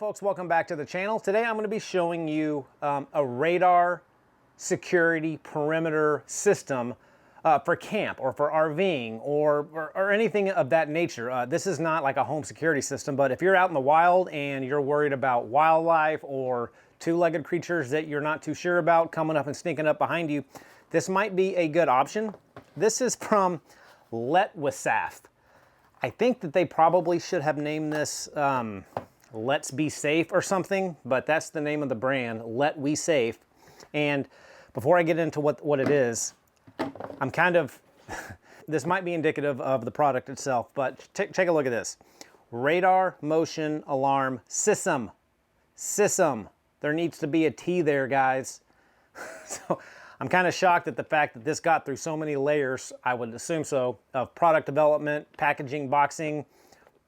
folks, welcome back to the channel. Today I'm going to be showing you a radar security perimeter system for camp or for RVing or anything of that nature. This is not like a home security system, but if you're out in the wild and you're worried about wildlife or two-legged creatures that you're not too sure about coming up and sneaking up behind you, this might be a good option. This is from Letwesaf. I think that they probably should have named this Let's Be Safe or something, but that's the name of the brand, Letwesaf. And before I get into what it is, I'm kind of, this might be indicative of the product itself, but take a look at this. Radar Motion Alarm System. System. There needs to be a T there, guys. So I'm kind of shocked at the fact that this got through so many layers, I would assume so, of product development, packaging, boxing,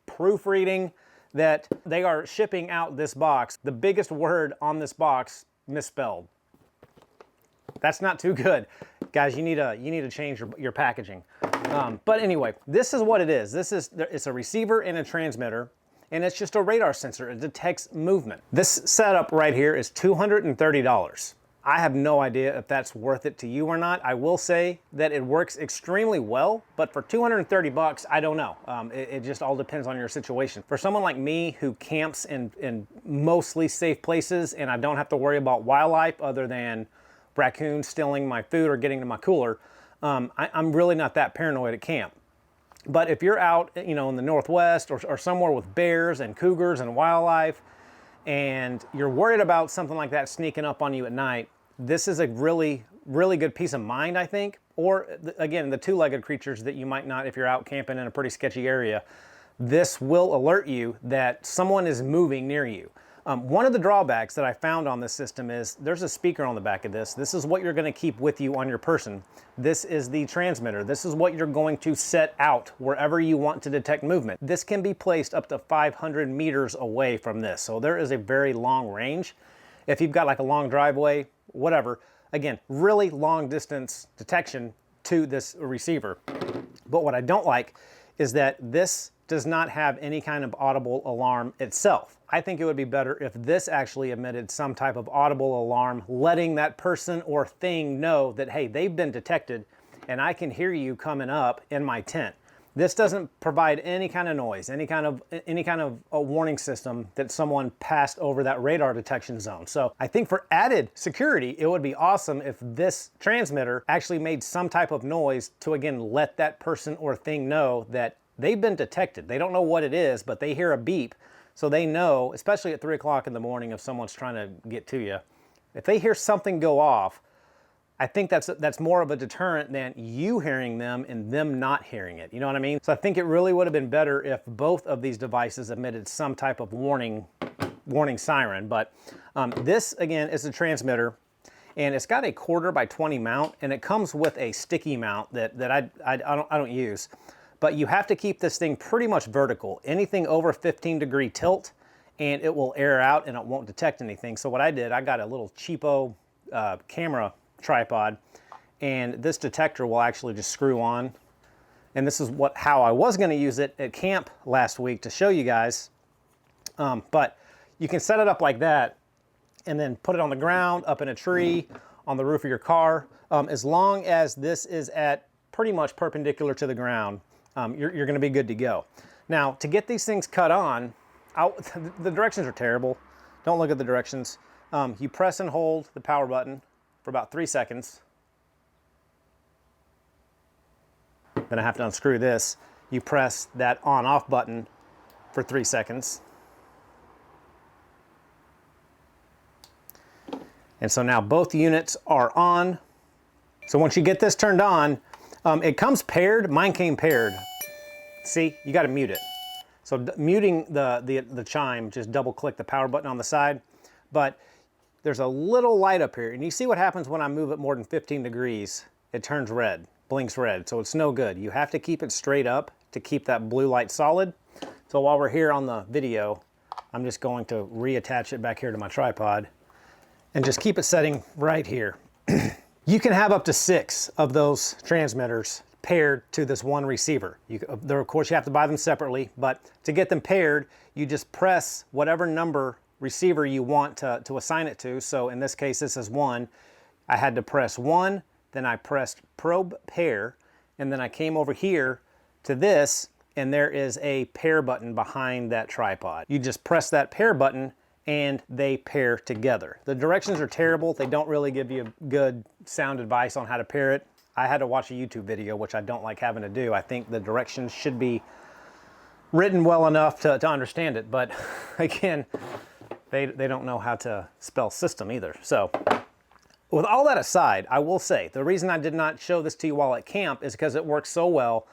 proofreading, that they are shipping out this box. The biggest word on this box misspelled. That's not too good. Guys, you need to change your packaging. But anyway, this is what it is. It's a receiver and a transmitter, and it's just a radar sensor. It detects movement. This setup right here is $230. I have no idea if that's worth it to you or not. I will say that it works extremely well, but for 230 bucks, I don't know. It just all depends on your situation. For someone like me who camps in mostly safe places and I don't have to worry about wildlife other than raccoons stealing my food or getting to my cooler, I'm really not that paranoid at camp. But if you're out, in the Northwest or somewhere with bears and cougars and wildlife, and you're worried about something like that sneaking up on you at night, this is a really, really good peace of mind, I think. Or again, the two-legged creatures that you might not, if you're out camping in a pretty sketchy area, this will alert you that someone is moving near you. One of the drawbacks that I found on this system is there's a speaker on the back of this. This is what you're going to keep with you on your person. This is the transmitter. This is what you're going to set out wherever you want to detect movement. This can be placed up to 500 meters away from this. So there is a very long range. If you've got like a long driveway, whatever, again, really long distance detection to this receiver. But what I don't like is that this does not have any kind of audible alarm itself. I think it would be better if this actually emitted some type of audible alarm, letting that person or thing know that, hey, they've been detected and I can hear you coming up in my tent. This doesn't provide any kind of noise, any kind of a warning system that someone passed over that radar detection zone. So I think for added security, it would be awesome if this transmitter actually made some type of noise to, again, let that person or thing know that they've been detected. They don't know what it is, but they hear a beep. So they know, especially at 3 o'clock in the morning if someone's trying to get to you, if they hear something go off, I think that's more of a deterrent than you hearing them and them not hearing it. You know what I mean? So I think it really would have been better if both of these devices emitted some type of warning siren. But this, again, is a transmitter, and it's got a 1/4 by 20 mount, and it comes with a sticky mount that I don't use. But you have to keep this thing pretty much vertical. Anything over 15-degree tilt, and it will air out and it won't detect anything. So what I did, I got a little cheapo camera tripod, and this detector will actually just screw on. And this is how I was going to use it at camp last week to show you guys. But you can set it up like that and then put it on the ground, up in a tree, on the roof of your car. As long as this is at pretty much perpendicular to the ground, you're going to be good to go. Now, to get these things cut on, the directions are terrible. Don't look at the directions. You press and hold the power button for about 3 seconds. Then I have to unscrew this. You press that on-off button for 3 seconds. And so now both units are on. So once you get this turned on, it comes paired. Mine came paired. See, you got to mute it. So muting the chime, just double click the power button on the side. But there's a little light up here, and you see what happens when I move it more than 15 degrees. It turns red, blinks red, so it's no good. You have to keep it straight up to keep that blue light solid. So while we're here on the video, I'm just going to reattach it back here to my tripod and just keep it setting right here. You can have up to 6 of those transmitters paired to this one receiver. Of course, you have to buy them separately, but to get them paired, you just press whatever number receiver you want to assign it to. So in this case, this is 1. I had to press 1, then I pressed probe pair, and then I came over here to this, and there is a pair button behind that tripod. You just press that pair button and they pair together. The directions are terrible. They don't really give you good sound advice on how to pair it. I had to watch a YouTube video, which I don't like having to do. I think the directions should be written well enough to understand it, but again, they don't know how to spell system either. So with all that aside, I will say the reason I did not show this to you while at camp is because it works so well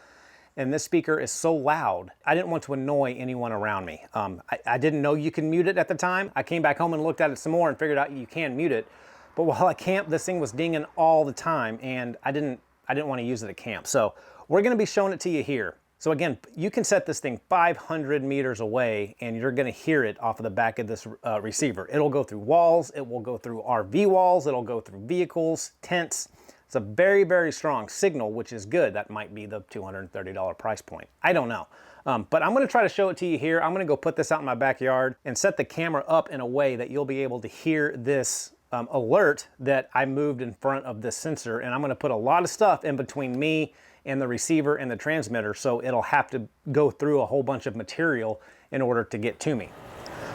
and this speaker is so loud, I didn't want to annoy anyone around me. I didn't know you can mute it at the time. I came back home and looked at it some more and figured out you can mute it. But while at camp, this thing was dinging all the time, and I didn't want to use it at camp. So we're going to be showing it to you here. So again, you can set this thing 500 meters away, and you're going to hear it off of the back of this receiver. It'll go through walls, it will go through RV walls, it'll go through vehicles, tents. It's a very, very strong signal, which is good. That might be the $230 price point. I don't know. But I'm going to try to show it to you here. I'm going to go put this out in my backyard and set the camera up in a way that you'll be able to hear this alert that I moved in front of this sensor. And I'm going to put a lot of stuff in between me and the receiver and the transmitter, so it'll have to go through a whole bunch of material in order to get to me.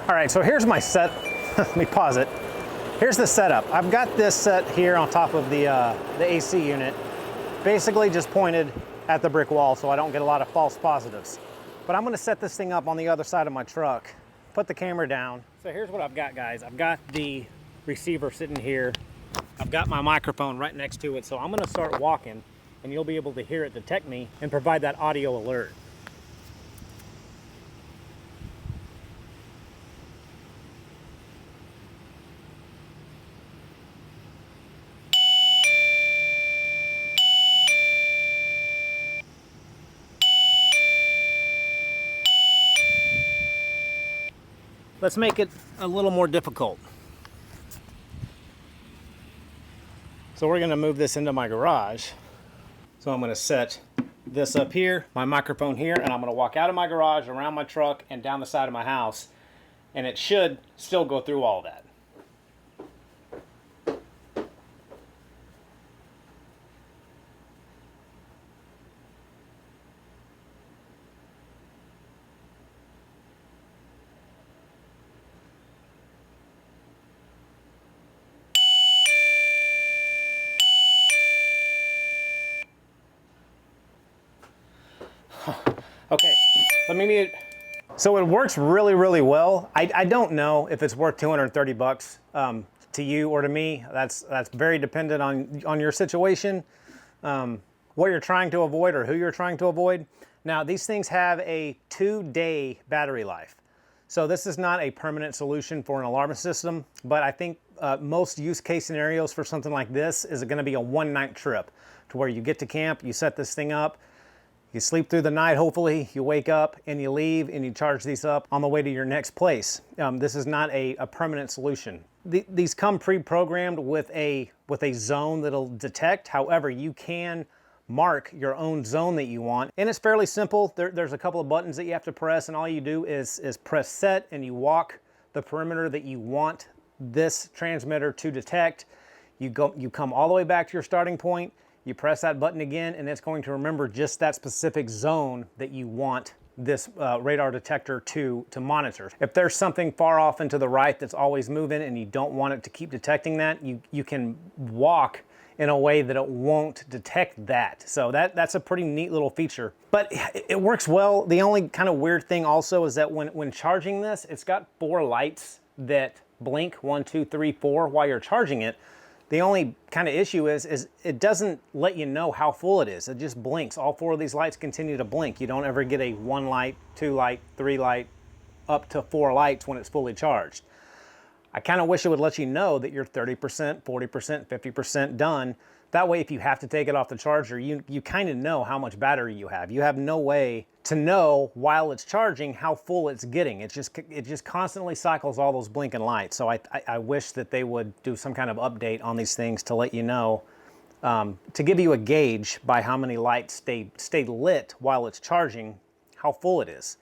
All right, so here's my set. Let me pause it. Here's the setup. I've got this set here on top of the AC unit, basically just pointed at the brick wall so I don't get a lot of false positives. But I'm gonna set this thing up on the other side of my truck, put the camera down. So here's what I've got, guys. I've got the receiver sitting here. I've got my microphone right next to it, so I'm gonna start walking and you'll be able to hear it detect me and provide that audio alert. Let's make it a little more difficult. So we're gonna move this into my garage. So I'm gonna set this up here, my microphone here, and I'm gonna walk out of my garage, around my truck, and down the side of my house. And it should still go through all that. Okay, let me mute. So it works really, really well. I don't know if it's worth 230 bucks to you or to me. That's very dependent on your situation, what you're trying to avoid or who you're trying to avoid. Now, these things have a 2-day battery life. So this is not a permanent solution for an alarm system, but I think most use case scenarios for something like this is gonna be a one-night trip to where you get to camp, you set this thing up, you sleep through the night, hopefully, you wake up and you leave and you charge these up on the way to your next place. This is not a permanent solution. These come pre-programmed with a zone that'll detect. However, you can mark your own zone that you want. And it's fairly simple. There's a couple of buttons that you have to press, and all you do is press set and you walk the perimeter that you want this transmitter to detect. You come all the way back to your starting point. You press that button again, and it's going to remember just that specific zone that you want this radar detector to monitor. If there's something far off and to the right that's always moving and you don't want it to keep detecting that, you can walk in a way that it won't detect that. So that's a pretty neat little feature. But it works well. The only kind of weird thing also is that when charging this, it's got 4 lights that blink 1, 2, 3, 4 while you're charging it. The only kind of issue is it doesn't let you know how full it is. It just blinks. All 4 of these lights continue to blink. You don't ever get a 1 light, 2 light, 3 light, up to 4 lights when it's fully charged. I kind of wish it would let you know that you're 30%, 40%, 50% done. That way, if you have to take it off the charger, you kind of know how much battery you have. You have no way to know while it's charging how full it's getting. It just constantly cycles all those blinking lights. So I wish that they would do some kind of update on these things to let you know to give you a gauge by how many lights stay lit while it's charging, how full it is.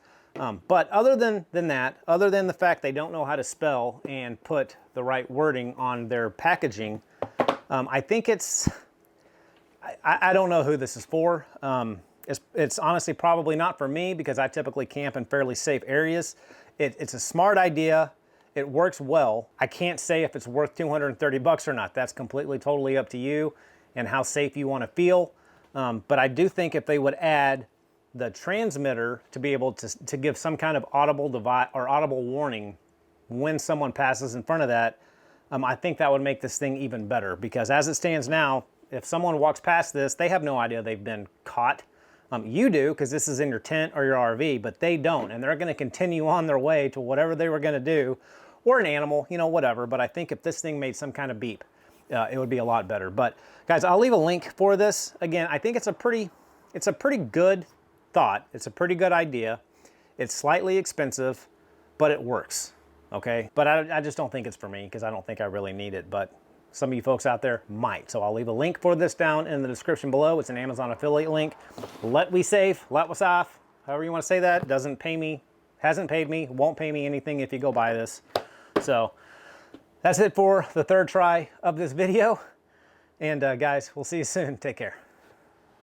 But other than that, other than the fact they don't know how to spell and put the right wording on their packaging, I think it's, I don't know who this is for. It's honestly probably not for me because I typically camp in fairly safe areas. It's a smart idea. It works well. I can't say if it's worth 230 bucks or not. That's completely, totally up to you and how safe you want to feel. But I do think if they would add the transmitter to be able to give some kind of audible device or audible warning when someone passes in front of that, I think that would make this thing even better, because as it stands now, if someone walks past this, they have no idea they've been caught. You do, because this is in your tent or your RV, but they don't, and they're going to continue on their way to whatever they were going to do, or an animal, you know, whatever. But I think if this thing made some kind of beep, it would be a lot better. But guys, I'll leave a link for this. Again, I think it's a pretty good thought. It's a pretty good idea. It's slightly expensive, but it works. Okay, but I just don't think it's for me, because I don't think I really need it. But some of you folks out there might. So I'll leave a link for this down in the description below. It's an Amazon affiliate link. Letwesaf, however you want to say that. Doesn't pay me, hasn't paid me, won't pay me anything if you go buy this. So that's it for the third try of this video. And guys, we'll see you soon. Take care.